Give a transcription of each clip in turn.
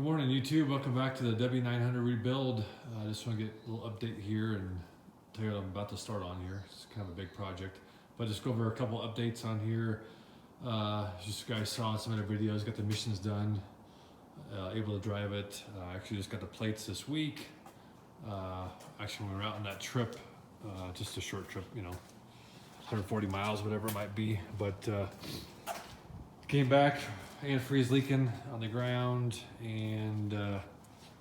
Good morning, YouTube. Welcome back to the W900 rebuild. I just want to get a little update here and tell you what I'm about to start on here. It's kind of a big project, but just go over a couple updates on here. Just you guys saw in some other videos, got the missions done, able to drive it. Actually just got the plates this week. Actually we were out on that trip, just a short trip, 140 miles, whatever it might be, but came back, antifreeze leaking on the ground, and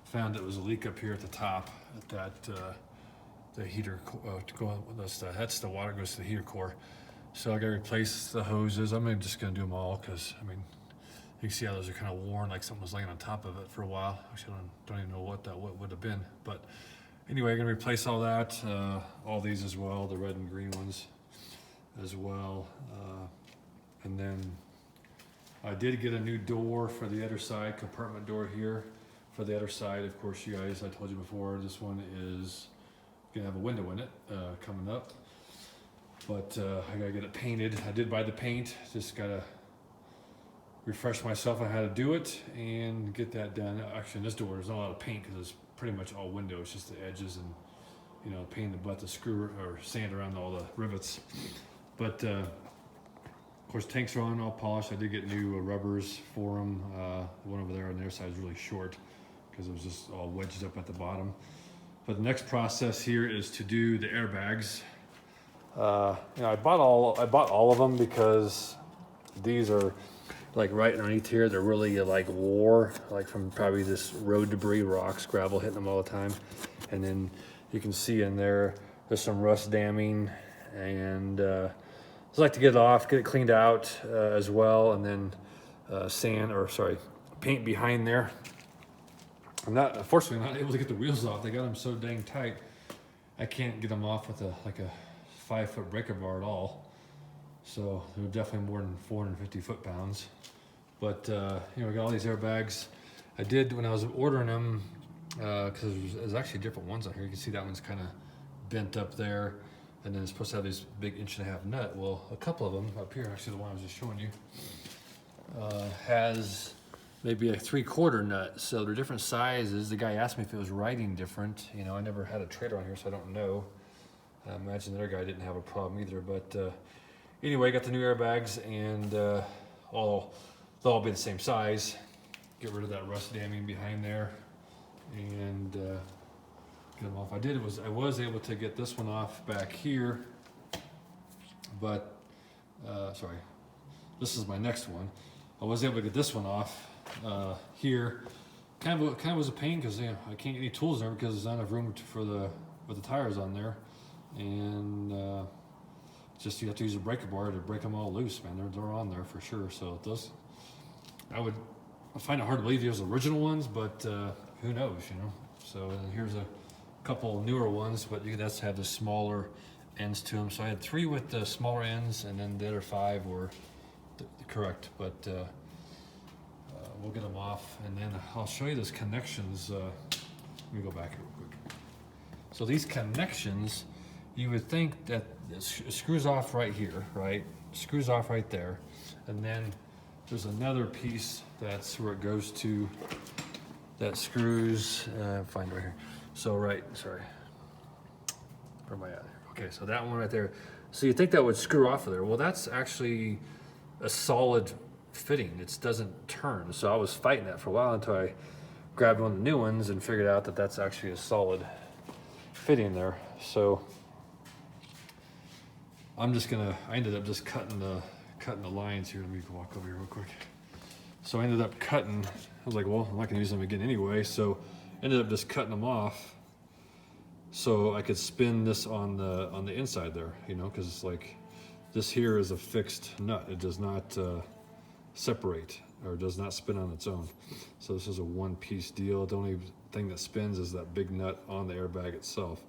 found it was a leak up here at the top at that the heater that's the water goes to the heater core. So I got to replace the hoses. I'm just gonna do them all because you can see how those are kind of worn, like something was laying on top of it for a while. Actually, I don't even know what would have been, but anyway, I'm gonna replace all that, all these as well, the red and green ones as well, and then I did get a new door for the other side, compartment door here for the other side. Of course, you guys, I told you before, this one is gonna have a window in it coming up, but I gotta get it painted. I did buy the paint, just gotta refresh myself on how to do it and get that done. Actually, in this door, there's not a lot of paint because it's pretty much all window. It's just the edges and, paint the butt, the screw or sand around all the rivets. But of course, tanks are on, all polished. I did get new rubbers for them. The one over there on their side is really short because it was just all wedged up at the bottom. But the next process here is to do the airbags. I bought all of them because these are like right underneath here. They're really like wore, like from probably this road debris, rocks, gravel hitting them all the time. And then you can see in there, there's some rust damming, and I'd like to get it off, get it cleaned out as well, and then paint behind there. Unfortunately, I'm not able to get the wheels off. They got them so dang tight. I can't get them off with a 5-foot breaker bar at all. So they're definitely more than 450 foot-pounds. But we got all these airbags. I did when I was ordering them, because there's actually different ones on here. You can see that one's kind of bent up there. And then it's supposed to have this big 1.5-inch nut. Well, a couple of them up here, actually the one I was just showing you, has maybe a 3/4 nut. So they're different sizes. The guy asked me if it was writing different. I never had a trailer on here, so I don't know. I imagine the other guy didn't have a problem either. But anyway, got the new airbags, and they'll all be the same size. Get rid of that rust damming behind there, and get them off. I was able to get this one off back here, but sorry, this is my next one. I was able to get this one off here. Kind of was a pain because I can't get any tools there because there's not enough room with the tires on there, and just you have to use a breaker bar to break them all loose, man. They're on there for sure. So I find it hard to believe these are original ones, but who knows, So here's a couple newer ones, but that's have the smaller ends to them. So I had 3 with the smaller ends, and then the other 5 were correct. But we'll get them off, and then I'll show you those connections. Let me go back here real quick. So these connections, you would think that it screws off right here, right? Screws off right there, and then there's another piece that's where it goes to. That screws. Find it right here. So where am I at? Okay, so that one right there. So you think that would screw off of there. Well, that's actually a solid fitting. It doesn't turn. So I was fighting that for a while until I grabbed one of the new ones and figured out that that's actually a solid fitting there. So I ended up just cutting the lines here. Let me walk over here real quick. So I ended up cutting. I was like, well, I'm not gonna use them again anyway. So ended up just cutting them off so I could spin this on the inside there, because it's like this here is a fixed nut. It does not separate or does not spin on its own. So this is a one-piece deal. The only thing that spins is that big nut on the airbag itself.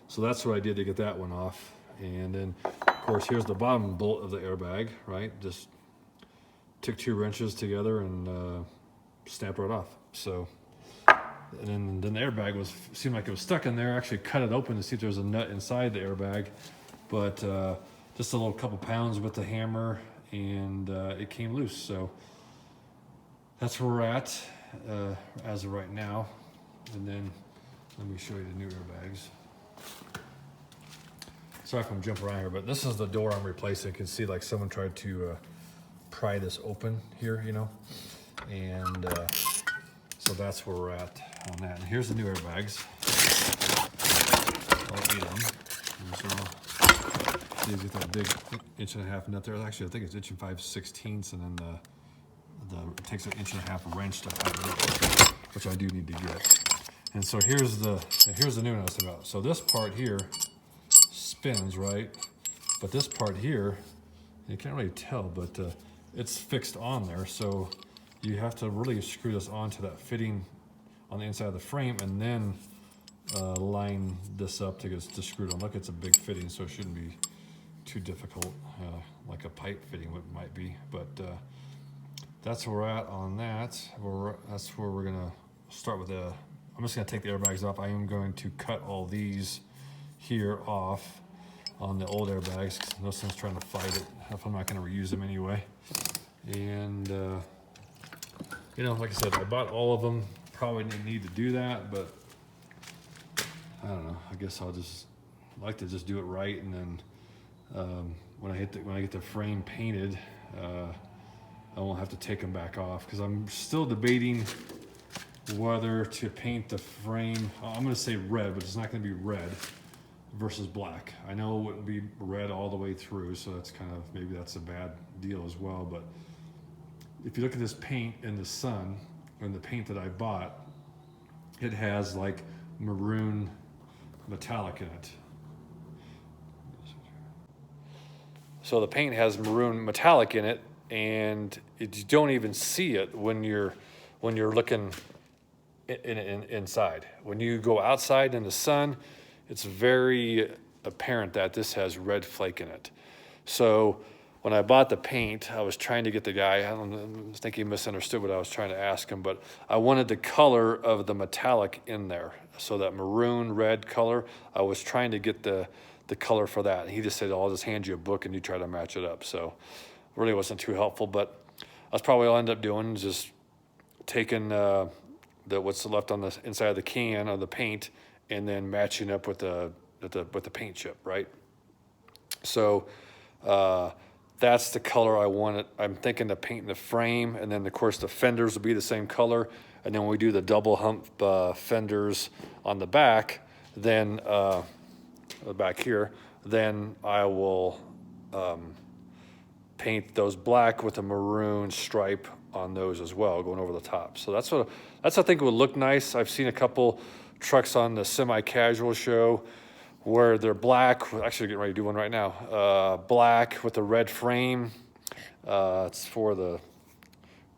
So that's what I did to get that one off. And then, of course, here's the bottom bolt of the airbag, right? Just took 2 wrenches together and snapped right off. So. And then the airbag seemed like it was stuck in there. I actually cut it open to see if there was a nut inside the airbag, but just a little couple pounds with the hammer, and it came loose. So that's where we're at. as of right now. And then let me show you the new airbags. Sorry if I'm jumping around here, but this is the door I'm replacing. You can see like someone tried to pry this open here, you know, and so that's where we're at on that. And here's the new airbags. All 8 of them. So you get that big 1.5 inch nut there. Actually, I think it's 1 5/16, and then it takes an 1.5 inch wrench to tighten it up, which I do need to get. And so here's the newness about it. So this part here spins, right? But this part here, you can't really tell, but it's fixed on there. So you have to really screw this onto that fitting on the inside of the frame, and then line this up to get it screwed on. Look, it's a big fitting, so it shouldn't be too difficult, like a pipe fitting might be. But that's where we're at on that. That's where we're gonna start with the. I'm just gonna take the airbags off. I am going to cut all these here off on the old airbags. No sense trying to fight it if I'm not going to reuse them anyway. And you know, like I said, I bought all of them. Probably need to do that, but I don't know. I guess I'll just like to just do it right, and then when I get the frame painted, I won't have to take them back off, because I'm still debating whether to paint the frame. I'm going to say red, but it's not going to be red versus black. I know it wouldn't be red all the way through, so that's kind of, maybe that's a bad deal as well. But if you look at this paint in the sun, and the paint that I bought, it has like maroon metallic in it. So the paint has maroon metallic in it, and you don't even see it when you're looking inside. When you go outside in the sun, it's very apparent that this has red flake in it. So when I bought the paint, I was trying to get the guy, I think he misunderstood what I was trying to ask him, but I wanted the color of the metallic in there. So that maroon red color, I was trying to get the color for that. And he just said, oh, I'll just hand you a book and you try to match it up. So really wasn't too helpful, but that's probably what I'll end up doing, just taking what's left on the inside of the can of the paint, and then matching up with the paint chip, right? So that's the color I want it. I'm thinking to paint in the frame, and then of course the fenders will be the same color. And then when we do the double hump fenders on the back, then back here, then I will paint those black with a maroon stripe on those as well, going over the top. So that's I think would look nice. I've seen a couple trucks on the semi-casual show where they're black. We're actually getting ready to do one right now. Black with a red frame. It's for the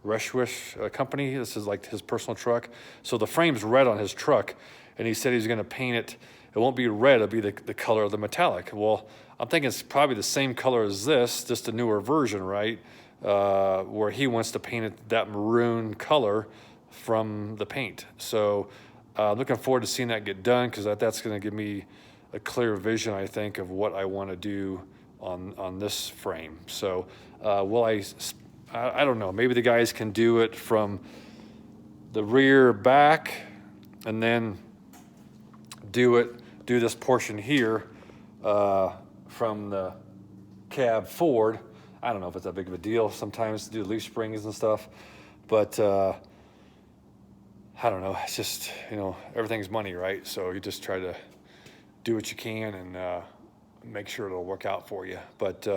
Reshwish company. This is like his personal truck. So the frame's red on his truck, and he said he's going to paint it. It won't be red, it'll be the color of the metallic. Well, I'm thinking it's probably the same color as this, just a newer version, right? Where he wants to paint it that maroon color from the paint. So looking forward to seeing that get done, because that's going to give me a clear vision, I think, of what I want to do on this frame. So I don't know, maybe the guys can do it from the rear back, and then do this portion here from the cab forward. I don't know if it's that big of a deal sometimes to do leaf springs and stuff, but I don't know. It's just, you know, everything's money, right? So you just try to do what you can and make sure it'll work out for you. But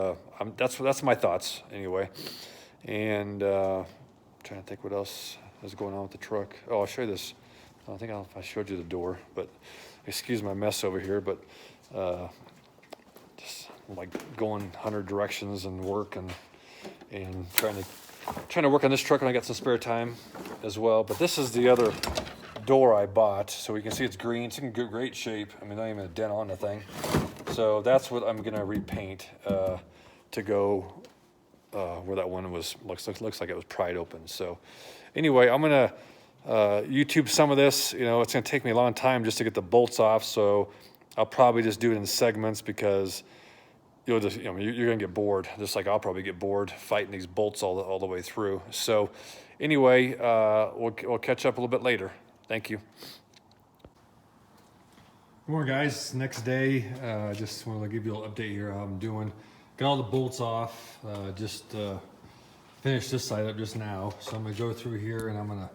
that's my thoughts anyway. And trying to think what else is going on with the truck. Oh, I'll show you this. I think I showed you the door, but excuse my mess over here. But just like going 100 directions and work and trying to work on this truck when I got some spare time as well. But this is the other door I bought, so you can see it's green. It's in great shape. I mean, not even a dent on the thing. So that's what I'm gonna repaint to go where that one looks like it was pried open. So anyway, I'm gonna YouTube some of this. You know, it's gonna take me a long time just to get the bolts off, so I'll probably just do it in segments, because you'll just, you know, you're gonna get bored, just like I'll probably get bored fighting these bolts all the way through. So anyway, we'll catch up a little bit later. Thank you. Good morning, guys. Next day, just wanted to give you a little update here how I'm doing. Got all the bolts off, just finished this side up just now. So I'm gonna go through here and I'm gonna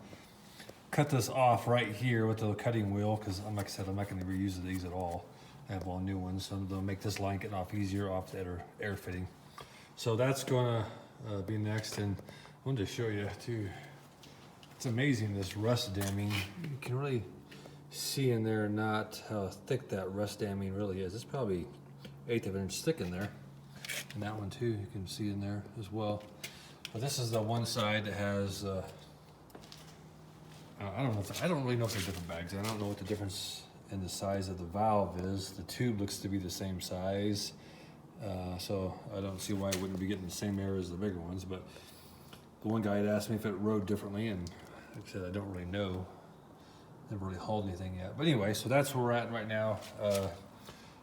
cut this off right here with the cutting wheel, because like I said, I'm not gonna reuse these at all. I have all new ones, so they'll make this line getting off easier off the air fitting. So that's gonna be next, and I wanted to show you too. It's amazing, this rust damming. You can really see in there not how thick that rust damming really is. It's probably 1/8 of an inch thick in there. And that one too, you can see in there as well. But this is the one side that has, I don't really know if they're different bags. I don't know what the difference in the size of the valve is. The tube looks to be the same size. So I don't see why it wouldn't be getting the same air as the bigger ones. But the one guy had asked me if it rode differently, and like I said, I don't really know. Never really hauled anything yet. But anyway, so that's where we're at right now.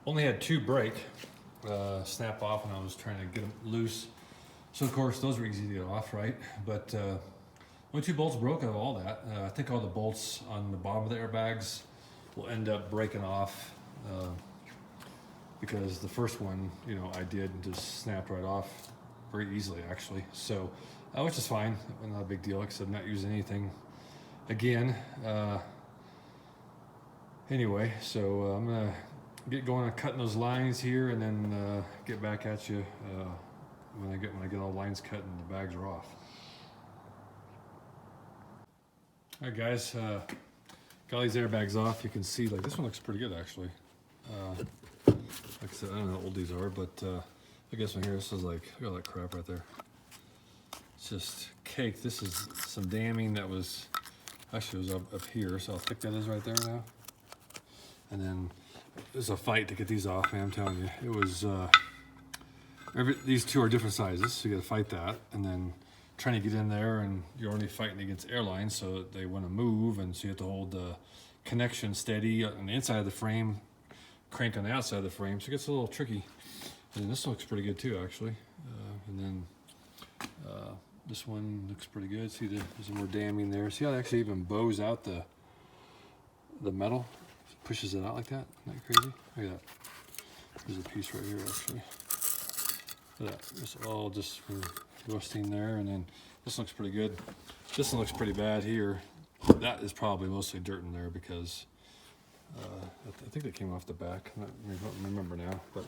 Only had 2 break, snap off when I was trying to get them loose. So of course those were easy to get off, right? But only 2 bolts broke out of all that. I think all the bolts on the bottom of the airbags will end up breaking off because the first one, you know, I did and just snapped right off very easily actually. So, which is fine, not a big deal. Like I said, I'm not using anything again. Anyway, so I'm gonna get going on cutting those lines here, and then get back at you when I get all the lines cut and the bags are off. All right, guys, got all these airbags off. You can see, like, this one looks pretty good actually. Like I said, I don't know how old these are, but I guess one here, this is like, look at all that crap right there. It's just cake. This is some damming that was, actually it was up here, so how thick that is right there now. And then there's a fight to get these off, man, I'm telling you. It was, these 2 are different sizes, so you gotta fight that. And then trying to get in there, and you're only fighting against airlines, so they wanna move, and so you have to hold the connection steady on the inside of the frame, crank on the outside of the frame, so it gets a little tricky. And this looks pretty good too, actually. And then this one looks pretty good. See, there's more damming there. See how it actually even bows out the metal? Pushes it out like that. Isn't that crazy? Look at that. There's a piece right here actually. Look at that. It's all just rusting there, and then this looks pretty good. This one looks pretty bad here. That is probably mostly dirt in there because I think that came off the back. I don't remember now, but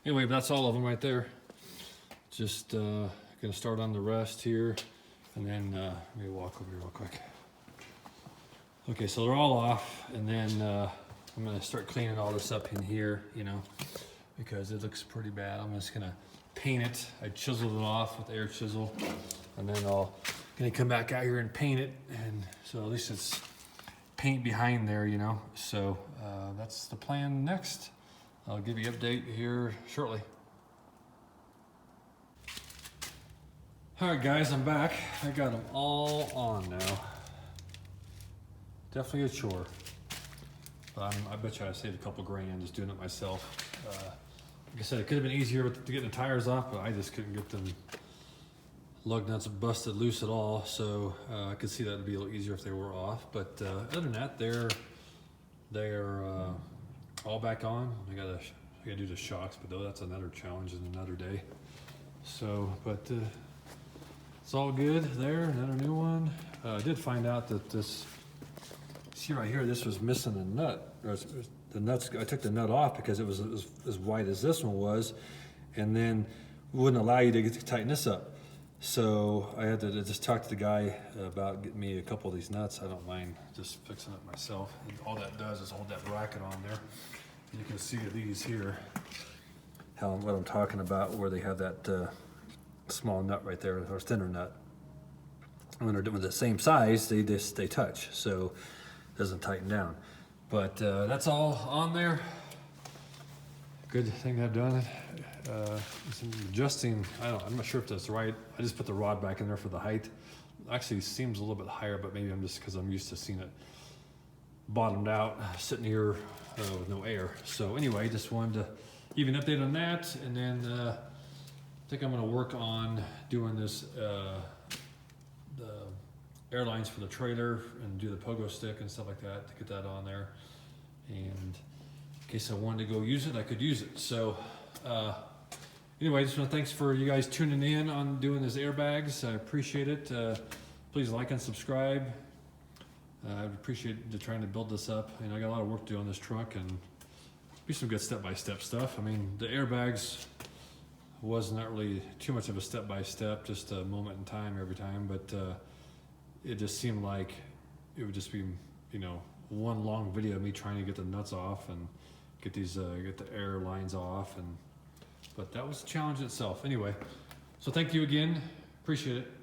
anyway, that's all of them right there. Just gonna start on the rest here, and then let me walk over here real quick. Okay, so they're all off, and then I'm gonna start cleaning all this up in here, you know, because it looks pretty bad. I'm just gonna paint it. I chiseled it off with air chisel, and then gonna come back out here and paint it, and so at least it's paint behind there, you know. So that's the plan next. I'll give you an update here shortly. All right, guys, I'm back. I got them all on now. Definitely a chore, but I bet you I saved a couple grand just doing it myself. Like I said, it could have been easier to get the tires off, but I just couldn't get them lug nuts busted loose at all. So I could see that would be a little easier if they were off. But other than that, they're all back on. I gotta do the shocks, but though that's another challenge in another day. So, but it's all good there. Another new one. I did find out that this. See right here, this was missing a nut. The nuts, I took the nut off because it was as wide as this one was, and then wouldn't allow you to tighten this up. So I had to just talk to the guy about getting me a couple of these nuts. I don't mind just fixing it myself. And all that does is hold that bracket on there. And you can see these here, what I'm talking about, where they have that small nut right there, or thinner nut. When they're the same size, they touch, so it doesn't tighten down. But that's all on there. Good thing I've done it. Some adjusting, I'm not sure if that's right. I just put the rod back in there for the height. Actually seems a little bit higher, but maybe I'm just because I'm used to seeing it bottomed out, sitting here with no air. So anyway, just wanted to give you an update on that, and then I think I'm going to work on doing this the airlines for the trailer and do the pogo stick and stuff like that to get that on there. And in case I wanted to go use it, I could use it. So anyway, just want to thanks for you guys tuning in on doing this airbags. I appreciate it. Please like and subscribe. I would appreciate trying to build this up. I got a lot of work to do on this truck and be some good step-by-step stuff. I mean, the airbags was not really too much of a step-by-step, just a moment in time every time, but it just seemed like it would just be, one long video of me trying to get the nuts off and get these, get the air lines off, but that was the challenge itself. Anyway, so thank you again. Appreciate it.